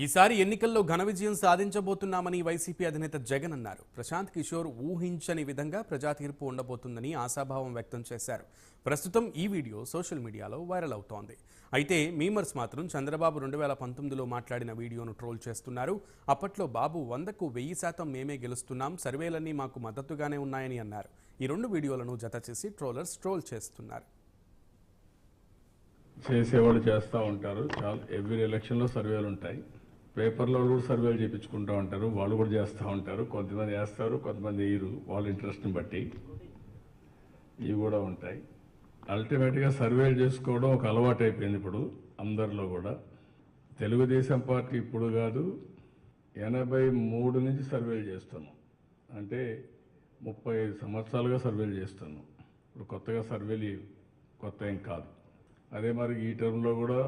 ఈసారి ఎన్నికల్లో ఘన విజయం సాధించబోతున్నామని వైసీపీ అధినేత జగన్ అన్నారు. ప్రశాంత్ కిషోర్ ఊహించని విధంగా ప్రజా తీర్పు ఉండబోతుందని ఆశాభావం వ్యక్తం చేశారు. ప్రస్తుతం ఈ వీడియో సోషల్ మీడియాలో వైరల్ అవుతోంది. అయితే మీమర్స్ మాత్రం చంద్రబాబు 2019లో మాట్లాడిన వీడియోను ట్రోల్ చేస్తున్నారు. అప్పట్లో బాబు 100కు 1000% మేమే గెలుస్తున్నాం, సర్వేలన్నీ మాకు మద్దతుగానే ఉన్నాయని అన్నారు. ఈ రెండు వీడియోలను జత చేసి ట్రోలర్స్ ట్రోల్ చేస్తున్నారు. చేసేవాళ్ళు చేస్తూ ఉంటారు. చాలా ఎవ్రీ ఎలక్షన్లో సర్వేలు ఉంటాయి. పేపర్లో కూడా సర్వేలు చేయించుకుంటూ ఉంటారు. వాళ్ళు కూడా చేస్తూ ఉంటారు. కొంతమంది వేస్తారు, కొంతమంది వేయరు, వాళ్ళ ఇంట్రెస్ట్ని బట్టి. ఇవి కూడా ఉంటాయి. అల్టిమేట్గా సర్వేలు చేసుకోవడం ఒక అలవాటు అయిపోయింది ఇప్పుడు అందరిలో కూడా. తెలుగుదేశం పార్టీ ఇప్పుడు కాదు, 83 నుంచి సర్వేలు చేస్తున్నాం. అంటే 35 సంవత్సరాలుగా సర్వేలు చేస్తున్నాం. ఇప్పుడు కొత్తగా సర్వేలు కొత్త ఏం కాదు. అదే మరి ఈ టర్మ్లో కూడా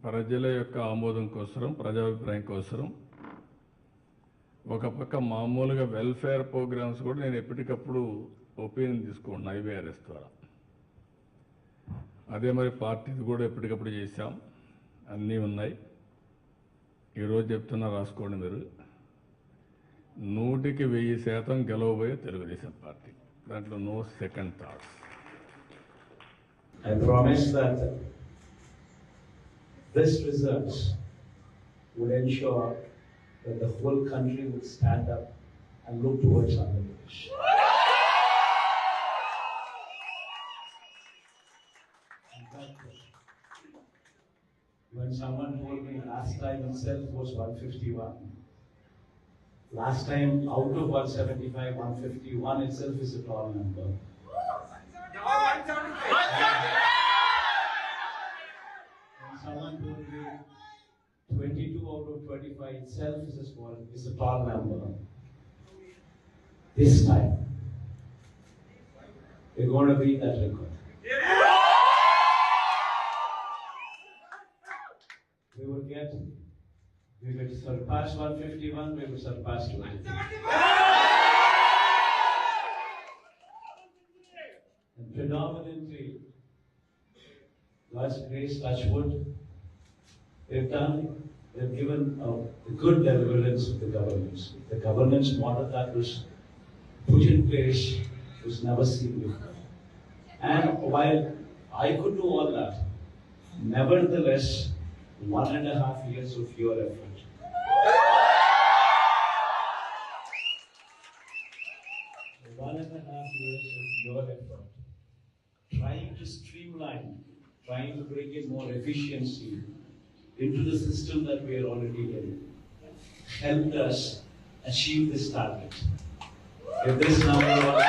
ప్రజల యొక్క ఆమోదం కోసం, ప్రజాభిప్రాయం కోసం ఒక పక్క మామూలుగా వెల్ఫేర్ ప్రోగ్రామ్స్ కూడా నేను ఎప్పటికప్పుడు ఒపీనియన్ తీసుకుంటున్నా IVRS ద్వారా. అదే మరి పార్టీది కూడా ఎప్పటికప్పుడు చేశాం, అన్నీ ఉన్నాయి. ఈరోజు చెప్తున్నా, రాసుకోండి మీరు. 100కి 1000% గెలవబోయే తెలుగుదేశం పార్టీ. దాంట్లో no second thoughts. I promise that this results would ensure that the whole country would stand up and look towards Andhra Pradesh. When someone told me last time itself was 151, last time out of 175, 151 itself is a tall number. Someone told me 22 out of 25 itself is a tall number. This time, we're going to beat that record. We will surpass 151, we will surpass 250. And predominantly, God's grace, touch wood, they've given a good deliverance of the governance. The governance model that was put in place was never seen before. And while I could do all that, nevertheless, 1.5 years of your effort. 1.5 years of your effort, trying to streamline, trying to bring in more efficiency into the system that we are already in, helped us achieve this target. If this number was